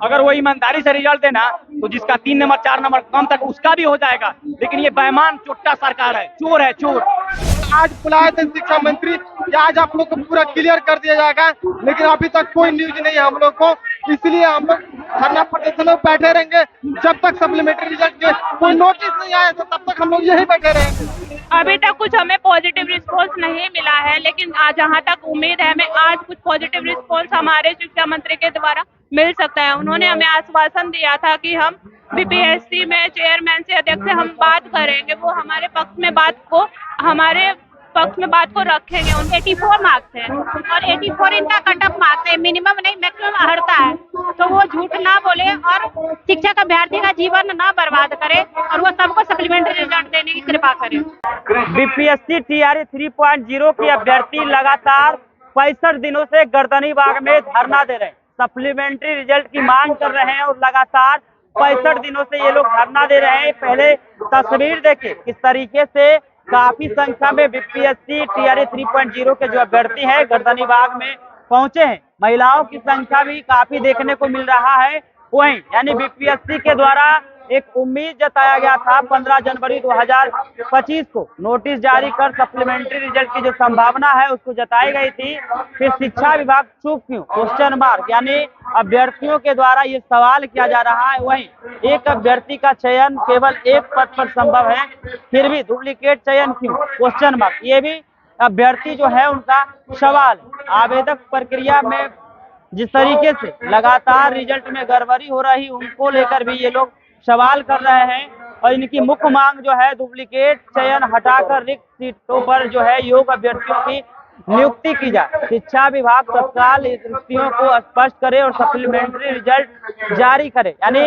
अगर वो ईमानदारी से रिजल्ट देना तो जिसका 3 नंबर 4 नंबर कम तक उसका भी हो जाएगा, लेकिन ये बेईमान चुट्टा सरकार है, चोर है, चोर। आज बुलाए थे शिक्षा मंत्री कि आज आप लोग को पूरा क्लियर कर दिया जाएगा, लेकिन अभी तक कोई न्यूज नहीं है हम लोग को, इसलिए हम लोग धरना प्रदर्शन में बैठे रहेंगे जब तक सप्लीमेंट्री रिजल्ट के कोई नोटिस नहीं आया तब तक हम लोग यही बैठे रहेंगे। अभी तक कुछ हमें पॉजिटिव रिस्पॉन्स नहीं मिला है, लेकिन जहां तक उम्मीद है हमें आज कुछ पॉजिटिव रिस्पॉन्स हमारे शिक्षा मंत्री के द्वारा मिल सकता है। उन्होंने हमें आश्वासन दिया था कि हम बीपीएससी में चेयरमैन से अध्यक्ष से हम बात करेंगे, वो हमारे पक्ष में बात को रखेंगे। उनके 84 मार्क्स है और 84 इनका कट ऑफ मार्क्स है, मिनिमम नहीं मैक्सिमम हटता है, तो वो झूठ ना बोले और शिक्षक अभ्यर्थी का जीवन ना बर्बाद करे और वो सबको सप्लीमेंट्री रिजल्ट देने की कृपा करे। बीपीएससी टीआरई 3.0 की अभ्यर्थी लगातार 65 दिनों से गर्दनीबाग में धरना दे रहे हैं, सप्लीमेंट्री रिजल्ट की मांग कर रहे हैं और लगातार 65 दिनों से ये लोग धरना दे रहे हैं। पहले तस्वीर देखिए किस तरीके से काफी संख्या में बीपीएससी टीआरई 3.0 के जो अभ्यर्थी हैं गर्दनीबाग में पहुंचे हैं। महिलाओं की संख्या भी काफी देखने को मिल रहा है। वहीं यानी बीपीएससी के द्वारा एक उम्मीद जताया गया था 15 जनवरी 2025 को नोटिस जारी कर सप्लीमेंट्री रिजल्ट की जो संभावना है उसको जताई गई थी, फिर शिक्षा विभाग चुप क्यों, क्वेश्चन मार्क। यानी अभ्यर्थियों के द्वारा ये सवाल किया जा रहा है। वहीं एक अभ्यर्थी का चयन केवल एक पद पर संभव है, फिर भी डुप्लीकेट चयन क्यों, क्वेश्चन मार्क। ये भी अभ्यर्थी जो है उनका सवाल। आवेदक प्रक्रिया में जिस तरीके से लगातार रिजल्ट में गड़बड़ी हो रही उनको लेकर भी ये लोग सवाल कर रहे हैं और इनकी मुख्य मांग जो है डुप्लीकेट चयन हटाकर रिक्त सीटों पर जो है योग्य अभ्यर्थियों की नियुक्ति की जाए। शिक्षा विभाग तत्काल इस रिक्तियों को स्पष्ट करे और सप्लीमेंट्री रिजल्ट जारी करे। यानी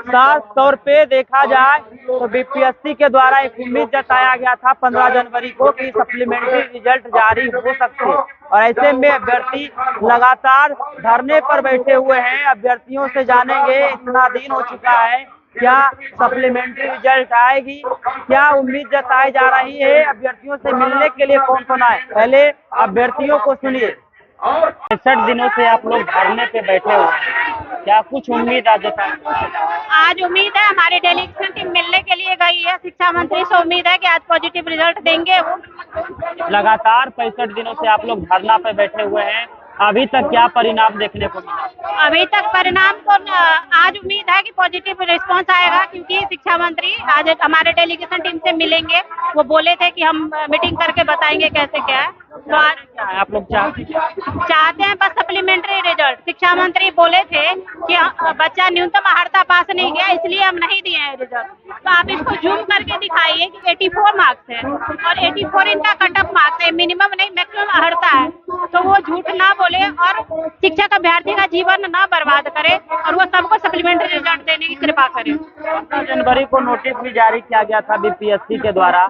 साफ तौर पे देखा जाए तो बीपीएससी के द्वारा एक उम्मीद जताया गया था 15 जनवरी को कि सप्लीमेंट्री रिजल्ट जारी हो सकते हैं और ऐसे में अभ्यर्थी लगातार धरने पर बैठे हुए हैं। अभ्यर्थियों से जानेंगे इतना दिन हो चुका है, क्या सप्लीमेंट्री रिजल्ट आएगी, क्या उम्मीद जताई जा रही है, अभ्यर्थियों से मिलने के लिए कौन कौन आए, पहले अभ्यर्थियों को सुनिए। 65 दिनों से आप लोग धरने पे बैठे हुए हैं, क्या कुछ उम्मीद आज आज उम्मीद है हमारी डेलीगेशन टीम मिलने के लिए गई है शिक्षा मंत्री से, उम्मीद है कि आज पॉजिटिव रिजल्ट देंगे वो। लगातार 65 दिनों से आप लोग धरना पे बैठे हुए हैं, अभी तक क्या परिणाम देखने को मिला? अभी तक परिणाम तो आज उम्मीद है कि पॉजिटिव रिस्पांस आएगा, क्योंकि शिक्षा मंत्री आज हमारे डेलीगेशन टीम से मिलेंगे। वो बोले थे कि हम मीटिंग करके बताएंगे कैसे क्या है। तो आज आप लोग चाहते हैं बस सप्लीमेंट्री रिजल्ट। शिक्षा मंत्री बोले थे कि बच्चा न्यूनतम अर्हता पास नहीं किया इसलिए हम नहीं दिए हैं रिजल्ट, तो आप इसको जूम करके दिखाइए कि 84 मार्क्स है और 84 इनका कट ऑफ मार्क्स है, मिनिमम नहीं मैक्सिमम अर्हता है, तो वो झूठ ना बोले और शिक्षक अभ्यर्थी का जीवन ना बर्बाद करे और वो सबको सप्लीमेंट्री रिजल्ट देने की कृपा करे। 15 जनवरी को नोटिस भी जारी किया गया था बीपीएससी के द्वारा,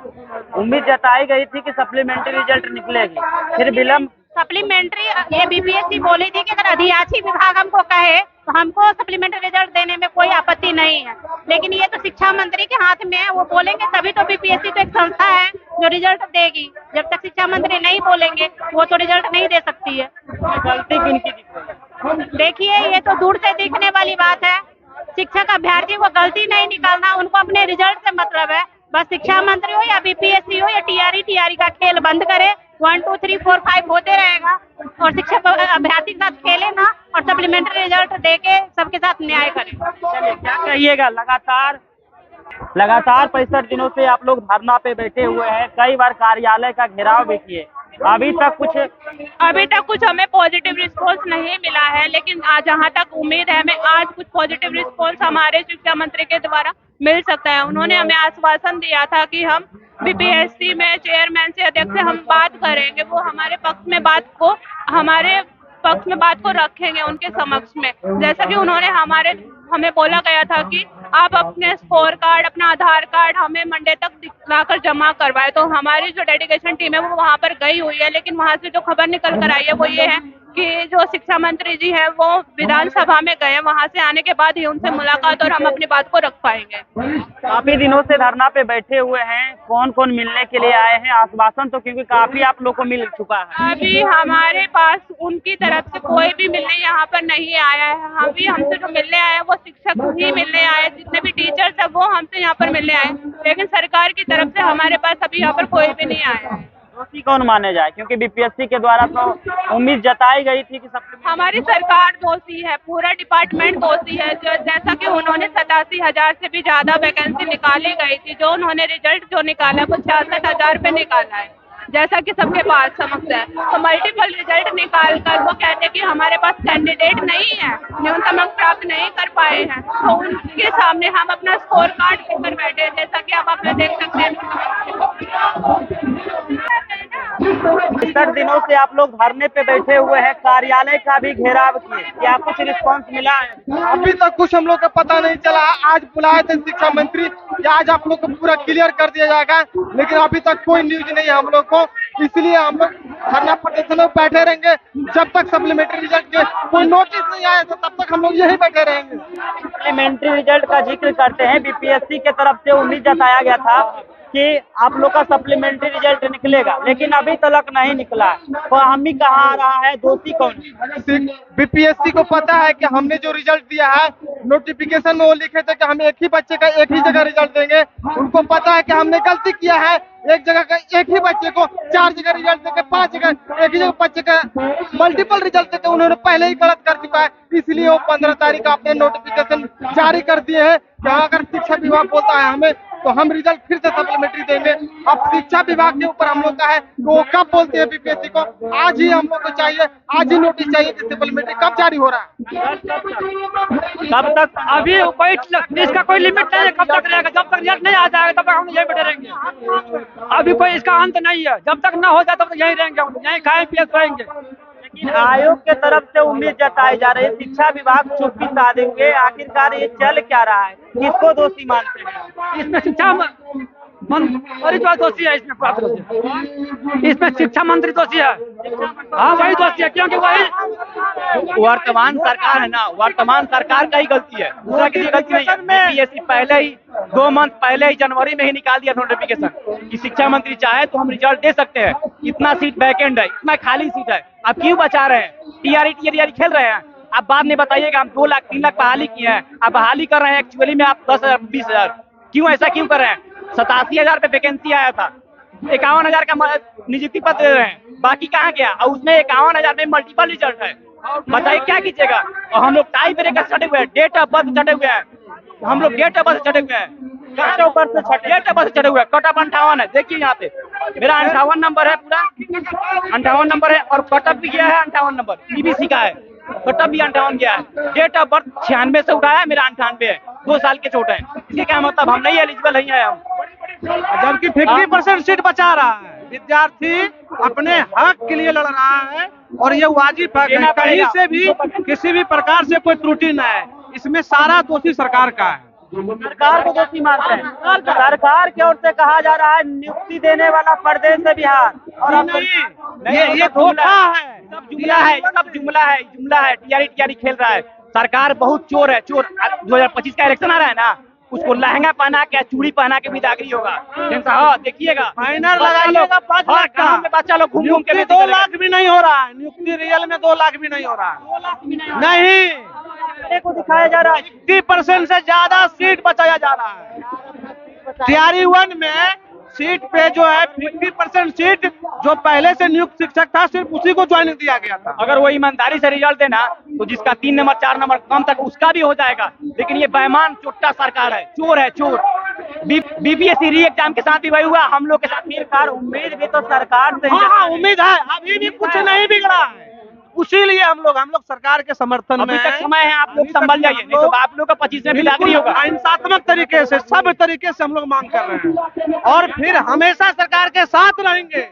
उम्मीद जताई गई थी कि सप्लीमेंट्री रिजल्ट निकलेगी, फिर विलम्ब। सप्लीमेंट्री ये बीपीएससी बोली थी कि अगर अधियाची विभाग हमको कहे तो हमको सप्लीमेंट्री रिजल्ट देने में कोई आपत्ति नहीं है, लेकिन ये तो शिक्षा मंत्री के हाथ में है, वो बोलेंगे तभी तो। बीपीएससी तो एक संस्था है जो रिजल्ट देगी, जब तक शिक्षा मंत्री नहीं बोलेंगे वो तो रिजल्ट नहीं दे सकती है। गलती किनकी दिख रही है? देखिए ये तो दूर से दिखने वाली बात है, शिक्षक अभ्यर्थी को गलती नहीं निकालना, उनको अपने रिजल्ट से मतलब है। बस शिक्षा मंत्री हो या बीपीएससी हो या टीआरई का खेल बंद करे, 1 2 3 4 5 होते रहेगा और शिक्षक अभ्यर्थी के साथ खेले ना और सप्लीमेंट्री रिजल्ट देके सबके साथ न्याय करें। चलिए क्या कहिएगा, लगातार 65 दिनों से आप लोग धरना पे बैठे हुए हैं, कई बार कार्यालय का घेराव भी किए, अभी तक कुछ हमें पॉजिटिव रिस्पॉन्स नहीं मिला है, लेकिन जहां तक उम्मीद है हमें आज कुछ पॉजिटिव रिस्पॉन्स हमारे शिक्षा मंत्री के द्वारा मिल सकता है। उन्होंने हमें आश्वासन दिया था कि हम बीपीएससी में चेयरमैन से अध्यक्ष से हम बात करेंगे, वो हमारे पक्ष में बात को रखेंगे उनके समक्ष में। जैसा कि उन्होंने हमें बोला गया था कि आप अपने स्कोर कार्ड, अपना आधार कार्ड हमें मंडे तक दिखाकर जमा करवाए, तो हमारी जो डेलीगेशन टीम है वो वहां पर गई हुई है, लेकिन वहां से जो खबर निकल कर आई है वो ये है कि जो शिक्षा मंत्री जी हैं वो विधानसभा में गए, वहां से आने के बाद ही उनसे मुलाकात और हम अपनी बात को रख पाएंगे। काफी दिनों से धरना पे बैठे हुए हैं, कौन कौन मिलने के लिए आए हैं? आश्वासन तो क्योंकि काफी आप लोग को मिल चुका है। अभी हमारे पास उनकी तरफ से कोई भी मिलने यहाँ पर नहीं आया है। हमसे जो मिलने आए हैं वो शिक्षक ही मिलने आए, जितने भी टीचर्स हैं वो हमसे यहाँ पर मिलने आए, लेकिन सरकार की तरफ से हमारे पास अभी यहाँ पर कोई भी नहीं आया है। दोषी कौन माने जाए? क्योंकि बीपीएससी के द्वारा तो उम्मीद जताई गई थी कि सब हमारी सरकार दोषी है, पूरा डिपार्टमेंट दोषी है। जैसा कि उन्होंने 87,000 से भी ज्यादा वैकेंसी निकाली गई थी, जो उन्होंने रिजल्ट जो निकाला वो 66,000 पे निकाला है, जैसा कि सबके पास समझ है। तो मल्टीपल रिजल्ट निकाल कर वो कहते हैं कि हमारे पास कैंडिडेट नहीं है, न्यूनतम अंक प्राप्त नहीं कर पाए हैं, तो उनके सामने हम अपना स्कोर कार्ड लेकर बैठे, जैसा कि आप अपने देख सकते हैं। 60 दिनों से आप लोग धरने पे बैठे हुए हैं, कार्यालय का भी घेराव किए, क्या कुछ रिस्पांस मिला है? अभी तक कुछ हम लोग को पता नहीं चला। आज बुलाए थे शिक्षा मंत्री कि आज आप लोग को पूरा क्लियर कर दिया जाएगा, लेकिन अभी तक कोई न्यूज नहीं है हम लोग को। इसलिए हम लोग धरना प्रदर्शन में बैठे रहेंगे जब तक सप्लीमेंट्री रिजल्ट के कोई नोटिस नहीं आए, तो तब तक हम लोग यही बैठे रहेंगे। सप्लीमेंट्री रिजल्ट का जिक्र करते हैं, बीपीएससी के तरफ से उम्मीद जताया गया था कि आप लोग का सप्लीमेंट्री रिजल्ट निकलेगा, लेकिन अभी तक नहीं निकला। तो हामी कहाँ आ रहा है, दोषी कौन है? बीपीएससी को पता है कि हमने जो रिजल्ट दिया है, नोटिफिकेशन में वो लिखे थे कि हम एक ही बच्चे का एक ही जगह रिजल्ट देंगे। उनको पता है कि हमने गलती किया है, एक जगह का एक ही बच्चे को 4 जगह रिजल्ट देके 5 जगह एक ही जगह बच्चे का मल्टीपल रिजल्ट देके उन्होंने पहले ही गलत कर चुका है। इसलिए वो 15 तारीख का अपने नोटिफिकेशन जारी कर दिए हैं कि अगर शिक्षा विभाग बोलता है हमें तो हम रिजल्ट फिर से सप्लीमेंट्री देंगे। अब शिक्षा विभाग के ऊपर हम लोग का है कि वो कब बोलते हैं बीपीएससी को। आज ही हम लोग को चाहिए, आज ही नोटिस चाहिए कि सप्लीमेंट्री कब जारी हो रहा है। कब तक? अभी कोई इसका कोई लिमिट नहीं है, कब तक रहेगा। जब तक रिजल्ट नहीं आ जाएगा तब तक हम यहीं बैठे रहेंगे। अभी कोई इसका अंत नहीं है, जब तक ना हो जाए तब तक यहीं रहेंगे, यहीं खाएं पिए सोएंगे। लेकिन आयोग के तरफ से उम्मीद जताई जा रही है, शिक्षा विभाग चुप्पी साधेंगे। आखिरकार ये चल क्या रहा है, किसको दोषी मानते हैं? इसमें शिक्षा मंत्री दोषी है, इसमें शिक्षा मंत्री दोषी है। हाँ वही दोषी है, क्योंकि वही वर्तमान सरकार है ना, वर्तमान सरकार का ही गलती है, दूसरा किसी गलती नहीं है। बीपीएससी पहले ही 2 मंथ पहले ही जनवरी में ही निकाल दिया नोटिफिकेशन कि शिक्षा मंत्री चाहे तो हम रिजल्ट दे सकते हैं, इतना सीट वैकेंट है, इतना खाली सीट है, आप क्यों बचा रहे हैं? टीआरई खेल रहे हैं। आप बाद में बताइएगा हम 2 लाख 3 लाख बहाली किए हैं, आप बहाली कर रहे हैं, एक्चुअली में आप 10,000 20,000 क्यों ऐसा क्यों कर रहे हैं? 87,000 पे वैकेंसी आया था, 51,000 का नियुक्ति पत्र दे रहे हैं, बाकी कहाँ गया? और उसमें 51,000 में मल्टीपल रिजल्ट है, बताइए क्या कीजिएगा? और हम लोग टाई ब्रेकर चढ़े हुए हैं, डेट ऑफ बर्थ चढ़े हुए हैं, हम लोग डेट ऑफ बर्थ चढ़े हुए हैं, डेट ऑफ बर्थ चढ़े हुए हैं। कट ऑफ 58 है, देखिए यहाँ पे मेरा 58 नंबर है, पूरा 58 नंबर है, और कट ऑफ भी गया है 58 नंबर, ईबीसी का है, कट ऑफ भी 58 गया है। डेट ऑफ बर्थ 96 से उठाया है, मेरा 98 है, 2 साल के छोटे हैं। इसके क्या मतलब? हम नहीं एलिजिबल नहीं है हम, जबकि 50% सीट बचा रहा है। विद्यार्थी अपने हक के लिए लड़ रहा है और ये वाजिब है, कहीं से भी किसी भी प्रकार से कोई त्रुटि न है। इसमें सारा दोषी सरकार का है। सरकार को दोषी मानते हैं। सरकार की ओर से कहा जा रहा है नियुक्ति देने वाला प्रदेश है बिहार, और अब ये धोखा है, सब जुमला है, सब जुमला है। टीआरई खेल रहा है। सरकार बहुत चोर है, चोर। 2025 का इलेक्शन आ रहा है ना, उसको लहंगा पहना के चूड़ी पहना के भी दागरी होगा। हाँ देखिएगा, फाइनल लगाइएगा 5 लाख का। बच्चा लोग घूम के 2 लाख भी नहीं हो रहा है, नियुक्ति रियल में 2 लाख भी नहीं हो रहा है। नहीं, को दिखाया जा रहा है 50% से ज्यादा सीट बचाया जा रहा है। टीआरई 1 में सीट पे जो है 50% सीट जो पहले से नियुक्त शिक्षक था, सिर्फ उसी को ज्वाइनिंग दिया गया था। अगर वो ईमानदारी से रिजल्ट देना तो जिसका 3 नंबर 4 नंबर कम तक उसका भी हो जाएगा, लेकिन ये बेईमान चोट्टा सरकार है, चोर है, चोर। बीपीएससी री एग्जाम के साथ भी वही हुआ, हम लोग के साथ सरकार। उम्मीद भी तो सरकार से हाँ, उम्मीद है, अभी भी कुछ नहीं बिगड़ा है, उसीलिए हम लोग सरकार के समर्थन में। अभी तक समय है, आप लोग संभल जाइए, नहीं तो आप लोग का 25 में भी दाखिल होगा। हिंसात्मक तरीके से, सब तरीके से हम लोग मांग कर रहे हैं और फिर हमेशा सरकार के साथ रहेंगे।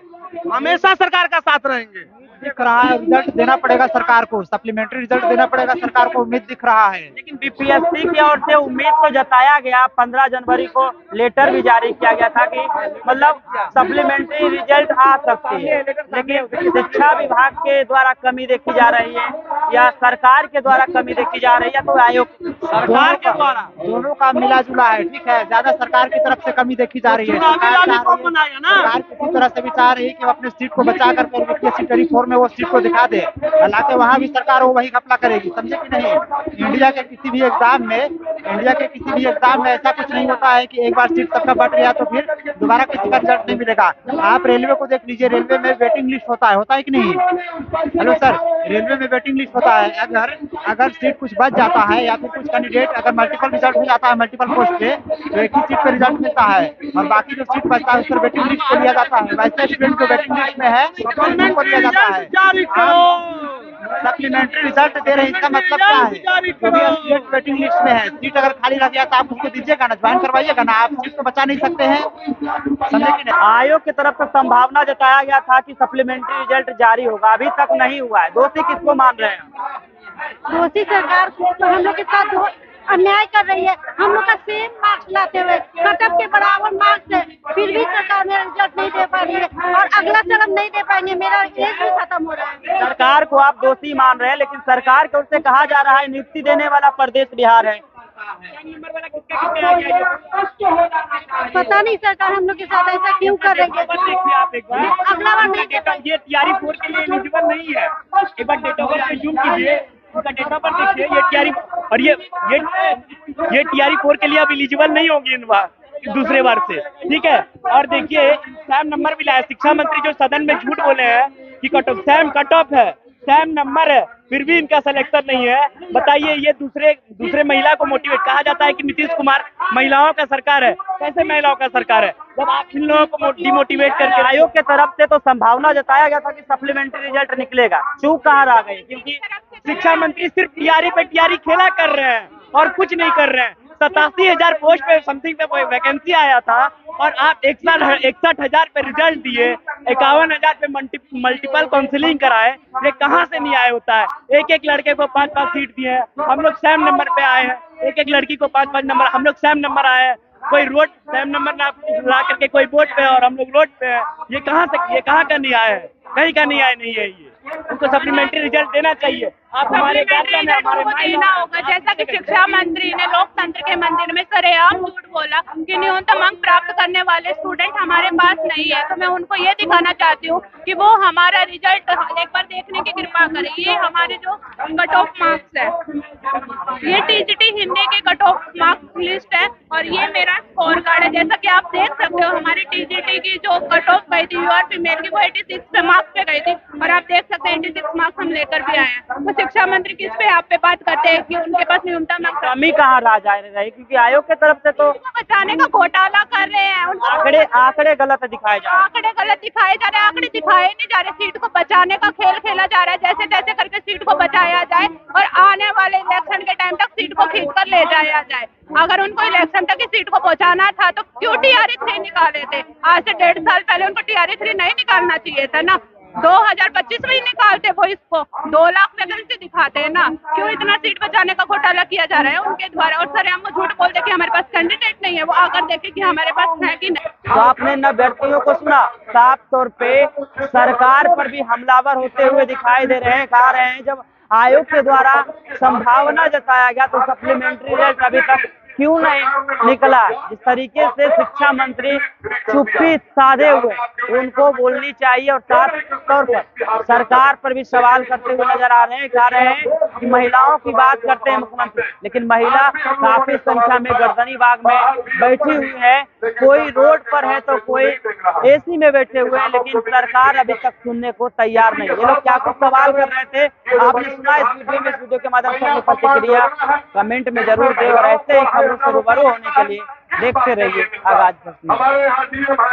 हमेशा सरकार का साथ रहेंगे। दिख रहा है, रिजल्ट देना पड़ेगा सरकार को, सप्लीमेंट्री रिजल्ट देना पड़ेगा सरकार को, उम्मीद दिख रहा है। लेकिन बीपीएससी की ओर से उम्मीद तो जताया गया, 15 जनवरी को लेटर भी जारी किया गया था कि मतलब सप्लीमेंट्री रिजल्ट आ सकती है, लेकिन शिक्षा विभाग के द्वारा कमी देखी जा रही है या सरकार के द्वारा कमी देखी जा रही है, तो आयोग सरकार के द्वारा दोनों का मिला जुला है। ठीक है, ज्यादा सरकार की तरफ से कमी देखी जा रही है। सरकार किसी तरह से भी चाह रही है कि वो अपने सीट को बचा करके यूपीएससी 24 में वो सीट को दिखा दे, हालांकि वहाँ भी सरकार वो वही घपला करेगी, समझे कि नहीं। इंडिया के किसी भी एग्जाम में ऐसा कुछ नहीं होता है कि एक बार सीट सबका बट गया तो फिर दोबारा किसी का रिजल्ट नहीं मिलेगा। आप रेलवे को देख लीजिए, रेलवे में वेटिंग लिस्ट होता है कि नहीं। हेलो सर, रेलवे में वेटिंग लिस्ट होता है। अगर सीट कुछ बच जाता है या फिर कुछ कैंडिडेट अगर मल्टीपल रिजल्ट हो जाता है मल्टीपल पोस्ट पे, तो एक ही सीट पे रिजल्ट मिलता है और बाकी जो सीट बचता है उस पर वेटिंग लिस्ट को लिया जाता है। वैसे स्टूडेंट को वेटिंग लिस्ट में है को लिया जाता है। सप्लीमेंट्री रिजल्ट दे रहे हैं, इसका मतलब क्या है? क्योंकि वेटिंग लिस्ट में है, सीट अगर खाली रह गया तो आप उसको दीजिएगा ना, ज्वाइन करवाइएगा ना, आप सीट को बचा नहीं सकते हैं, समझे कि नहीं। आयोग की तरफ से संभावना जताया गया था कि सप्लीमेंट्री रिजल्ट जारी होगा, अभी तक नहीं हुआ है। दोषी किसको मान रहे हैं? दोषी सरकार को, तो हम लोग के साथ अन्याय कर रही है। हम लोग का सेम मार्क्स लाते हुए कटअप के बराबर मार्क्स है, फिर भी सरकार मेरा रिजल्ट नहीं दे पा रही है और अगला चरण नहीं दे पाएंगे, मेरा एज भी खत्म हो रहा है। सरकार को आप दोषी मान रहे हैं, लेकिन सरकार की ओर से कहा जा रहा है नियुक्ति देने वाला प्रदेश बिहार है। पता नहीं सरकार हम लोग के साथ ऐसा क्यों कर रही है। अगला बार नहीं दे पाएंगे। ये टीआरई 4 के लिए एलिजिबल नहीं है। एक बार डेट ऑफ बर्थ पे जूम कीजिए, उनका डेट ऑफ बर्थ देखिए, ये टीआरई और ये टीआरई 4 के लिए अब एलिजिबल नहीं होंगी इन बार दूसरे बार से, ठीक है। और देखिए सैम नंबर भी लाया, शिक्षा मंत्री जो सदन में झूठ बोले हैं कि सैम कट ऑफ है, सैम नंबर है, फिर भी इनका सिलेक्शन नहीं है। बताइए, ये दूसरे महिला को मोटिवेट, कहा जाता है कि नीतीश कुमार महिलाओं का सरकार है, कैसे महिलाओं का सरकार है जब आप इन लोगों को डिमोटिवेट करके। आयोग के तरफ से तो संभावना जताया गया था कि सप्लीमेंट्री रिजल्ट निकलेगा, चूक कहाँ रह गई? क्योंकि शिक्षा मंत्री सिर्फ टीआरई पे टीआरई खेला कर रहे हैं और कुछ नहीं कर रहे हैं। 87,000 पोस्ट पे समथिंग पे वैकेंसी आया था और आप 61,000 पे रिजल्ट दिए, 51,000 पे मल्टीपल काउंसलिंग कराए, ये कहाँ से नहीं आए होता है। एक लड़के को 5-5 सीट दिए हैं, हम लोग सेम नंबर पे आए हैं, एक लड़की को 5-5 नंबर, हम लोग सेम नंबर आए हैं, कोई रोड सेम नंबर ना ला करके कोई बोर्ड पे और हम लोग रोड पे हैं। ये कहाँ का नहीं आया है, कहीं का नहीं आया नहीं है। ये उनको सप्लीमेंट्री रिजल्ट देना चाहिए। आप हमारे गार्जियन हैं, हमारे देना होगा, जैसा कि शिक्षा मंत्री ने लोकतंत्र के मंदिर में सरेआम झूठ बोला कि न्यूनतम अंक प्राप्त करने वाले स्टूडेंट हमारे पास नहीं है, तो मैं उनको ये दिखाना चाहती हूँ कि वो हमारा रिजल्ट एक बार देखने की कृपा करें। ये हमारे जो कट ऑफ मार्क्स है, ये टीजीटी हिंदी के कट ऑफ मार्क्स लिस्ट है और ये मेरा स्कोर कार्ड है। जैसा कि आप देख सकते हो, हमारी टीजीटी की जो कट ऑफ गई थी यूआर फीमेल की, वो 86 पे मार्क्स पे गई थी और आप देख सकते हैं 86 मार्क्स हम लेकर भी आए हैं। तो शिक्षा मंत्री किस पे आप पे बात करते हैं कि उनके पास न्यूनतम अंक कमी कहाँ रह जा रही? क्योंकि आयोग की तरफ से तो बचाने का घोटाला कर रहे हैं। आंकड़े गलत दिखाए जा रहे हैं। आंकड़े गलत दिखाए जा रहे हैं, आंकड़े दिखाए नहीं जा रहे। सीट को बचाने का खेल खेला जा रहा है, जैसे तैसे करके सीट को बचाया जाए और आने वाले इलेक्शन के टाइम तक सीट को खींच कर ले जाया जाए। अगर उनको इलेक्शन तक सीट को पहुंचाना था तो क्यों टीआरई 3 निकाले थे? आज से 1.5 साल पहले उनको टीआरई 3 नहीं निकालना चाहिए था ना। 2025 में ही निकालते वो इसको, 2 लाख वैकेंसी दिखाते हैं ना। क्यों इतना सीट बचाने का घोटाला किया जा रहा है उनके द्वारा? और सर हम झूठ बोलते कि हमारे पास कैंडिडेट नहीं है, वो आकर देखे कि हमारे पास है कि नहीं। तो आपने न अभ्यर्थियों को सुना, साफ तौर पे सरकार पर भी हमलावर होते हुए दिखाई दे रहे हैं। कहा रहे हैं जब आयोग के द्वारा संभावना जताया गया तो सप्लीमेंट्री रिजल्ट अभी तक क्यों नहीं निकला। जिस तरीके से शिक्षा मंत्री चुप्पी साधे हुए, उनको बोलनी चाहिए और साथ तौर पर सरकार पर भी सवाल करते हुए नजर आ रहे हैं। कह रहे हैं कि महिलाओं की बात करते हैं मुख्यमंत्री, लेकिन महिला काफी संख्या में गर्दनी बाग में बैठी हुई है, कोई रोड पर है तो कोई एसी में बैठे हुए हैं, लेकिन सरकार अभी तक सुनने को तैयार नहीं। ये लोग क्या कुछ सवाल कर रहे थे, आपने सुना इस वीडियो के माध्यम से अपनी प्रतिक्रिया कमेंट में जरूर दें और ऐसे ही खबरों से रूबरू होने के लिए देखते रहिए आगाज।